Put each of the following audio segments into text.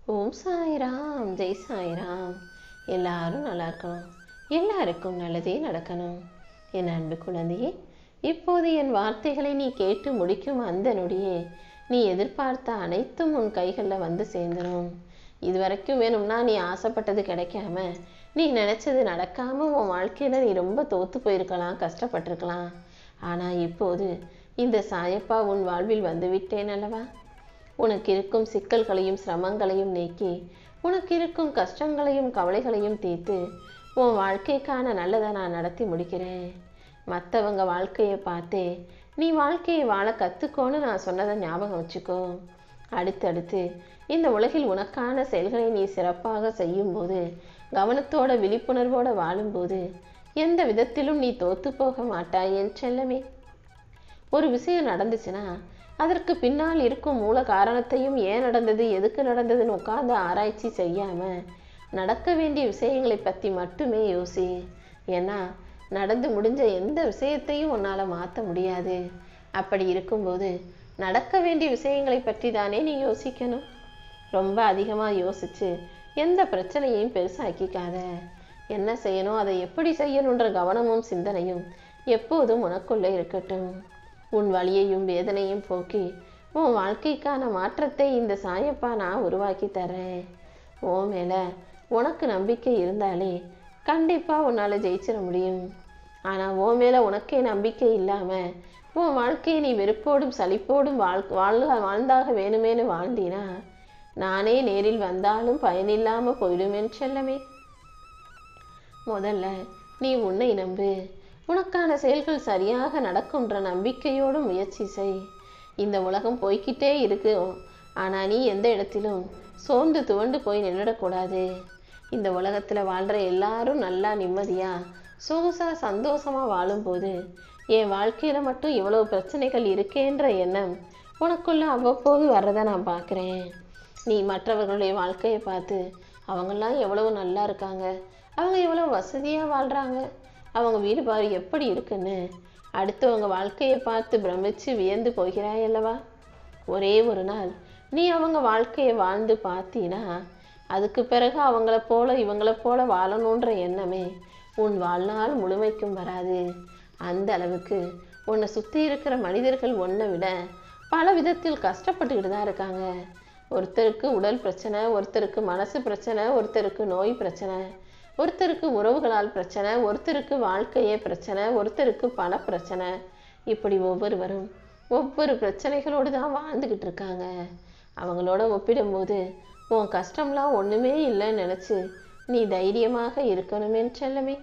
ஓம் சாய்ராம், ஜெய் சாய்ராம். எல்லாரும் நல்லா இருக்கணும், எல்லாருக்கும் நல்லதே நடக்கணும். என் அன்பு குழந்தையே, இப்போது என் வார்த்தைகளை நீ கேட்டு முடிக்கும் அந்த நொடியே நீ எதிர்பார்த்த அனைத்தும் உன் கைகளில் வந்து சேர்ந்துடும். இதுவரைக்கும் வேணும்னா நீ ஆசைப்பட்டது கிடைக்காம, நீ நினைச்சது நடக்காம உன் வாழ்க்கையில நீ ரொம்ப தோத்து போயிருக்கலாம், கஷ்டப்பட்டிருக்கலாம். ஆனா இப்போது இந்த சாயப்பா உன் வாழ்வில் வந்து விட்டேன் அல்லவா. உனக்கு இருக்கும் சிக்கல்களையும் சிரமங்களையும் நீக்கி, உனக்கு இருக்கும் கஷ்டங்களையும் கவலைகளையும் தீர்த்து உன் வாழ்க்கைக்கான நல்லதை நான் நடத்தி முடிக்கிறேன். மற்றவங்க வாழ்க்கையை பார்த்தே நீ வாழ்க்கையை வாழ கற்றுக்கோன்னு நான் சொன்னதை ஞாபகம் வச்சுக்கோ. அடுத்தடுத்து இந்த உலகில் உனக்கான செயல்களை நீ சிறப்பாக செய்யும்போது, கவனத்தோட விழிப்புணர்வோட வாழும்போது எந்த விதத்திலும் நீ தோத்து போக மாட்டாய் என் செல்லமே. ஒரு விஷயம் நடந்துச்சுன்னா அதற்கு பின்னால் இருக்கும் மூல காரணத்தையும், ஏன் நடந்தது, எதுக்கு நடந்ததுன்னு உட்கார்ந்து ஆராய்ச்சி செய்யாம நடக்க வேண்டிய விஷயங்களை பற்றி மட்டுமே யோசி. ஏன்னா நடந்து முடிஞ்ச எந்த விஷயத்தையும் உன்னால் மாற்ற முடியாது. அப்படி இருக்கும்போது நடக்க வேண்டிய விஷயங்களை பற்றி தானே நீ யோசிக்கணும். ரொம்ப அதிகமாக யோசிச்சு எந்த பிரச்சனையையும் பெருசாக்கிக்காத. என்ன செய்யணும், அதை எப்படி செய்யணுன்ற கவனமும் சிந்தனையும் எப்போதும் உனக்குள்ளே இருக்கட்டும். உன் வலியையும் வேதனையும் போக்கி உன் வாழ்க்கைக்கான மாற்றத்தை இந்த சாயப்பா நான் உருவாக்கி தரேன். உன் மேல உனக்கு நம்பிக்கை இருந்தாலே கண்டிப்பா உன்னால ஜெயிச்சிட முடியும். ஆனா உன் மேல உனக்கே நம்பிக்கை இல்லாம உன் வாழ்க்கையை நீ வெறுப்போடும் சலிப்போடும் வாழ்ந்தாக வேணுமேனு வாழ்ந்தினா நானே நேரில் வந்தாலும் பயனில்லாம போயிடுமேன்னு செல்லமே. முதல்ல நீ உன்னை நம்பு. உனக்கான செயல்கள் சரியாக நடக்கும்ன்ற நம்பிக்கையோடு முயற்சி செய். இந்த உலகம் போய்கிட்டே இருக்கு, ஆனா நீ எந்த இடத்திலும் சோர்ந்து துவண்டு போய் நின்றுடக்கூடாது. இந்த உலகத்துல வாழ்ற எல்லாரும் நல்லா நிம்மதியா சொகுசா சந்தோஷமா வாழும்போது என் வாழ்க்கையில மட்டும் இவ்வளவு பிரச்சனைகள் இருக்கேன்ற எண்ணம் உனக்குள்ள அவ்வப்போது வர்றதை நான் பார்க்குறேன். நீ மற்றவர்களுடைய வாழ்க்கையை பார்த்து அவங்கெல்லாம் எவ்வளவு நல்லா இருக்காங்க, அவங்க எவ்வளவு வசதியா வாழ்றாங்க, அவங்க வீடு பாரு எப்படி இருக்குன்னு அடுத்தவங்க வாழ்க்கையை பார்த்து பிரமிச்சு வியந்து போகிறாய் அல்லவா. ஒரே ஒரு நாள் நீ அவங்க வாழ்க்கையை வாழ்ந்து பார்த்தீனா அதுக்கு பிறகு அவங்கள போல இவங்கள போல வாழணுன்ற எண்ணமே உன் வாழ்நாள் முழுமைக்கும் வராது. அந்த அளவுக்கு உன்னை சுற்றி இருக்கிற மனிதர்கள் ஒன்றை விட பல விதத்தில் கஷ்டப்பட்டுக்கிட்டு தான் இருக்காங்க. ஒருத்தருக்கு உடல் பிரச்சனை, ஒருத்தருக்கு மனசு பிரச்சனை, ஒருத்தருக்கு நோய் பிரச்சனை, ஒருத்தருக்கு உறவுகளால் பிரச்சனை, ஒருத்தருக்கு வாழ்க்கையே பிரச்சனை, ஒருத்தருக்கு பண பிரச்சனை. இப்படி ஒவ்வொருவரும் ஒவ்வொரு பிரச்சனைகளோடு தான் வாழ்ந்துக்கிட்டு இருக்காங்க. அவங்களோட ஒப்பிடும்போது உன் கஷ்டம்லாம் ஒன்றுமே இல்லைன்னு நினச்சி நீ தைரியமாக இருக்கணுமே செல்லமே.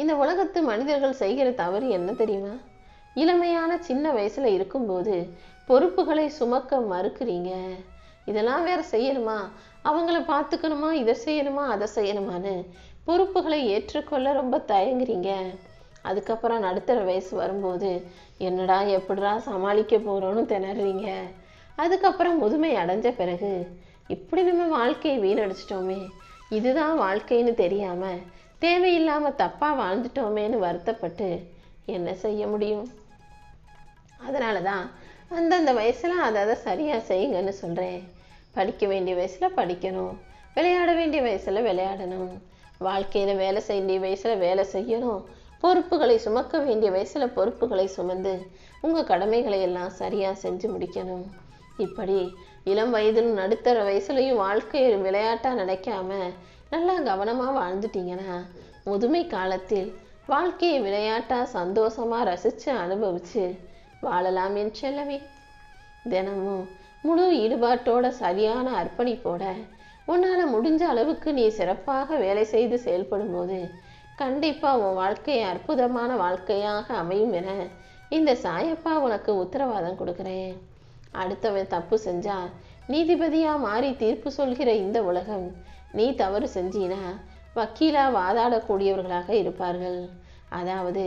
இந்த உலகத்து மனிதர்கள் செய்கிற தவறு என்ன தெரியுமா? இளமையான சின்ன வயசுல இருக்கும்போது பொறுப்புகளை சுமக்க மறுக்கிறீங்க. இதெல்லாம் வேற செய்யணுமா, அவங்கள பார்த்துக்கணுமா, இதை செய்யணுமா அதை செய்யணுமான்னு பொறுப்புகளை ஏற்றுக்கொள்ள ரொம்ப தயங்குறீங்க. அதுக்கப்புறம் நடுத்தர வயசு வரும்போது என்னடா எப்படிடா சமாளிக்க போறோன்னு திணறீங்க. அதுக்கப்புறம் முதுமை அடைஞ்ச பிறகு இப்படி நம்ம வாழ்க்கையை வீணடிச்சிட்டோமே, இதுதான் வாழ்க்கைன்னு தெரியாம தேவையில்லாம தப்பா வாழ்ந்துட்டோமேன்னு வருத்தப்பட்டு என்ன செய்ய முடியும்? அதனாலதான் அந்தந்த வயசுல அதை சரியா செய்யுங்கன்னு சொல்றேன். படிக்க வேண்டிய வயசுல படிக்கணும், விளையாட வேண்டிய வயசுல விளையாடணும், வாழ்க்கையில வேலை செய்ய வேண்டிய வயசுல வேலை செய்யணும், பொறுப்புகளை சுமக்க வேண்டிய வயசுல பொறுப்புகளை சுமந்து உங்க கடமைகளை எல்லாம் சரியா செஞ்சு முடிக்கணும். இப்படி இளம் வயதிலும் நடுத்தர வயசுலையும் வாழ்க்கையை விளையாட்டா நினைக்காம நல்லா கவனமா வாழ்ந்துட்டீங்கன்னா முதுமை காலத்தில் வாழ்க்கையை விளையாட்டா சந்தோஷமா ரசிச்சு அனுபவிச்சு வாழலாம் என் செல்லவே. தினமும் முழு ஈடுபாட்டோட சரியான அர்ப்பணிப்போட உன்னால முடிஞ்ச அளவுக்கு நீ சிறப்பாக வேலை செய்து செயல்படும் போது கண்டிப்பா உன் வாழ்க்கையை அற்புதமான வாழ்க்கையாக அமையும் என இந்த சாயப்பா உனக்கு உத்தரவாதம் கொடுக்கிறேன். அடுத்தவன் தப்பு செஞ்சா நீதிபதியா மாறி தீர்ப்பு சொல்கிற இந்த உலகம் நீ தவறு செஞ்சினா வக்கீலா வாதாடக்கூடியவர்களாக இருப்பார்கள். அதாவது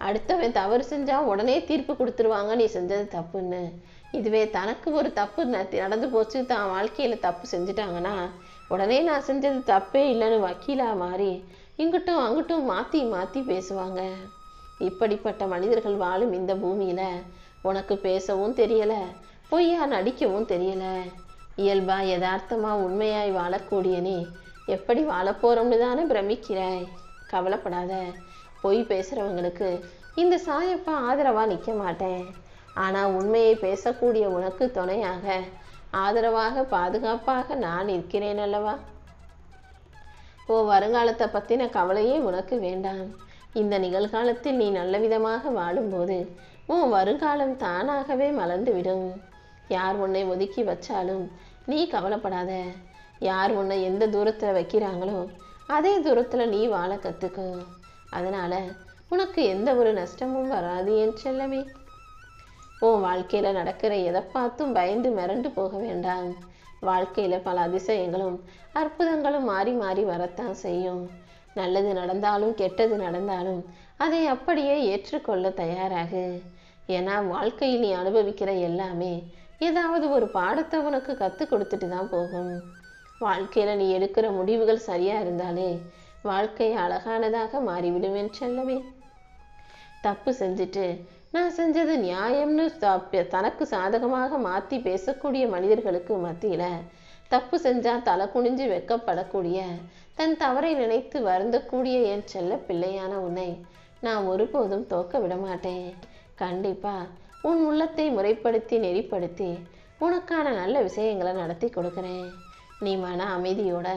அடுத்தவன் தவறு செஞ்சா உடனே தீர்ப்பு கொடுத்துருவாங்க நீ செஞ்சது தப்புன்னு. இதுவே தனக்கு ஒரு தப்பு நடந்து போச்சு, தான் வாழ்க்கையில தப்பு செஞ்சுட்டாங்கன்னா உடனே நான் செஞ்சது தப்பே இல்லைன்னு வக்கீலா மாறி இங்கிட்டும் அங்கிட்டும் மாத்தி மாத்தி பேசுவாங்க. இப்படிப்பட்ட மனிதர்கள் வாழும் இந்த பூமியில உனக்கு பேசவும் தெரியல, பொய்யா நடிக்கவும் தெரியல. இயல்பா யதார்த்தமா உண்மையாய் வாழக்கூடிய நீ எப்படி வாழப்போறோம்னு தானே பிரமிக்கிறாய். கவலைப்படாத. பொய் பேசுறவங்களுக்கு இந்த சாயப்பா ஆதரவா நிற்க மாட்டேன். ஆனா உண்மையை பேசக்கூடிய உனக்கு துணையாக ஆதரவாக பாதுகாப்பாக நான் இருக்கிறேன் அல்லவா. வருங்காலத்தை பத்தின கவலையே உனக்கு வேண்டாம். இந்த நிகழ்காலத்தில் நீ நல்ல விதமாக வாழும்போது உன் வருங்காலம் தானாகவே மலர்ந்துவிடும். யார் உன்னை ஒதுக்கி வச்சாலும் நீ கவலைப்படாத. யார் உன்னை எந்த தூரத்தில் வைக்கிறாங்களோ அதே தூரத்தில் நீ வாழ கற்றுக்கோ. அதனால உனக்கு எந்த ஒரு நஷ்டமும் வராது என் செல்லமே. உன் வாழ்க்கையில் நடக்கிற எதை பார்த்தும் பயந்து மிரண்டு போக வேண்டாம். வாழ்க்கையில் பல அதிசயங்களும் அற்புதங்களும் மாறி மாறி வரத்தான் செய்யும். நல்லது நடந்தாலும் கெட்டது நடந்தாலும் அதை அப்படியே ஏற்றுக்கொள்ள தயாராகு. ஏன்னா வாழ்க்கையில் நீ அனுபவிக்கிற எல்லாமே ஏதாவது ஒரு பாடத்தை உனக்கு கற்றுக் கொடுத்துட்டு தான் போகும். வாழ்க்கையில் நீ எடுக்கிற முடிவுகள் சரியாக இருந்தாலே வாழ்க்கை அழகானதாக மாறிவிடுவேன் செல்லவே. தப்பு செஞ்சுட்டு நான் செஞ்சது நியாயம்னு தனக்கு சாதகமாக மாற்றி பேசக்கூடிய மனிதர்களுக்கு மத்தியில் தப்பு செஞ்சால் தலை குனிஞ்சு வெக்கப்படக்கூடிய தன் தவறை நினைத்து வருந்தக்கூடிய என் செல்ல பிள்ளையான உன்னை நான் ஒருபோதும் தோக்க விட மாட்டேன். கண்டிப்பா உன் உள்ளத்தை முறைப்படுத்தி நெறிப்படுத்தி உனக்கான நல்ல விஷயங்களை நடத்தி கொடுக்குறேன். நீ மன அமைதியோட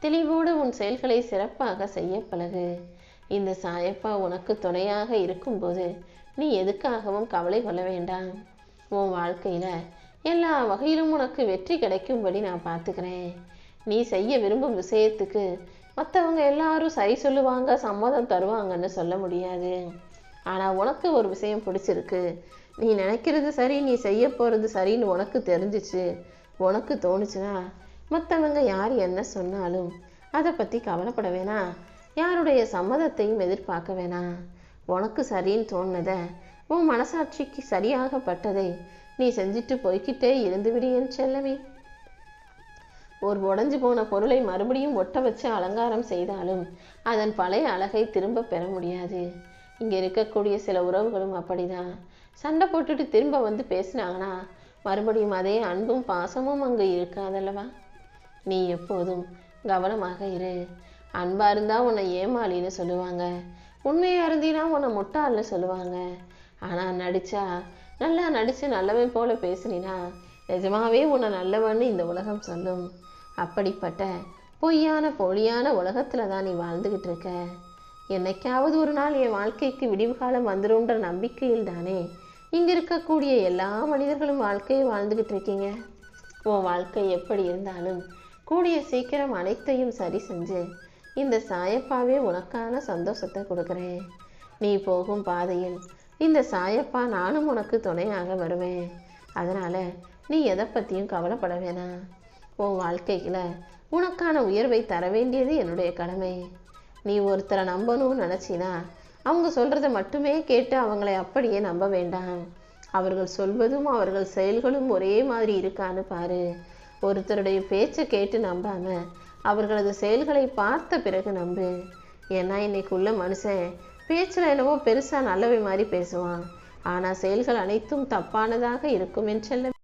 தெளிவோடு உன் செயல்களை சிறப்பாக செய்ய பழகு. இந்த சாயப்பா உனக்கு துணையாக இருக்கும்போது நீ எதுக்காகவும் கவலை கொள்ள வேண்டாம். உன் வாழ்க்கையில எல்லா வகையிலும் உனக்கு வெற்றி கிடைக்கும்படி நான் பார்த்துக்கிறேன். நீ செய்ய விரும்பும் விஷயத்துக்கு மற்றவங்க எல்லாரும் சரி சொல்லுவாங்க, சம்மதம் தருவாங்கன்னு சொல்ல முடியாது. ஆனால் உனக்கு ஒரு விஷயம் பிடிச்சிருக்கு, நீ நினைக்கிறது சரி, நீ செய்ய போகிறது சரின்னு உனக்கு தெரிஞ்சிச்சு, உனக்கு தோணுச்சுன்னா மற்றவங்க யார் என்ன சொன்னாலும் அதை பற்றி கவலைப்பட வேணாம். யாருடைய சம்மதத்தையும் எதிர்பார்க்க வேணாம். உனக்கு சரின்னு தோணுனதை, உன் மனசாட்சிக்கு சரியாகப்பட்டதை நீ செஞ்சுட்டு போய்கிட்டே இருந்து விடியேன்னு செல்லவே. ஒரு உடஞ்சி போன பொருளை மறுபடியும் ஒட்ட வச்சு அலங்காரம் செய்தாலும் அதன் பழைய அழகை திரும்ப பெற முடியாது. இங்கே இருக்கக்கூடிய சில உறவுகளும் அப்படிதான். சண்டை போட்டுட்டு திரும்ப வந்து பேசினாங்கன்னா மறுபடியும் அதே அன்பும் பாசமும் அங்கே இருக்காதல்லவா. நீ எப்போதும் கவனமாக இரு. அன்பா இருந்தா உன்னை ஏமாளின்னு சொல்லுவாங்க, உண்மையா இருந்தீனா உன்னை முட்டாள்னு சொல்லுவாங்க. ஆனால் நல்லா நடிச்சு நல்லவன் போல பேசுனா நிஜமாவே உன்னை நல்லவன்னு இந்த உலகம் சொல்லும். அப்படிப்பட்ட பொய்யான போலியான உலகத்துல தான் நீ வாழ்ந்துகிட்டு இருக்க. என்னைக்காவது ஒரு நாள் என் வாழ்க்கைக்கு விடிவு காலம் வந்துரும்ன்ற நம்பிக்கையில் தானே இங்க இருக்கக்கூடிய எல்லா மனிதர்களும் வாழ்க்கையை வாழ்ந்துகிட்டு இருக்கீங்க. உன் வாழ்க்கை எப்படி இருந்தாலும் கூடிய சீக்கிரம் அனைத்தையும் சரி செஞ்சு இந்த சாயப்பாவே உனக்கான சந்தோஷத்தை கொடுக்குறேன். நீ போகும் பாதையில் இந்த சாயப்பா நானும் உனக்கு துணையாக வருவேன். அதனால நீ எதை பற்றியும் கவலைப்பட வேணாம். உன் வாழ்க்கையில உனக்கான உயர்வை தர வேண்டியது என்னுடைய கடமை. நீ ஒருத்தரை நம்பணும்னு நினச்சினா அவங்க சொல்கிறத மட்டுமே கேட்டு அவங்களை அப்படியே நம்ப வேண்டாம். அவர்கள் சொல்வதும் அவர்கள் செயல்களும் ஒரே மாதிரி இருக்கான்னு பாரு. ஒருத்தருடைய பேச்சை கேட்டு நம்பாம அவர்களது செயல்களை பார்த்த பிறகு நம்பு. ஏன்னா இன்னைக்குள்ள மனுஷன் பேச்சில் என்னவோ பெருசாக நல்லவை மாதிரி பேசுவான், ஆனால் செயல்கள் அனைத்தும் தப்பானதாக இருக்கும் என்று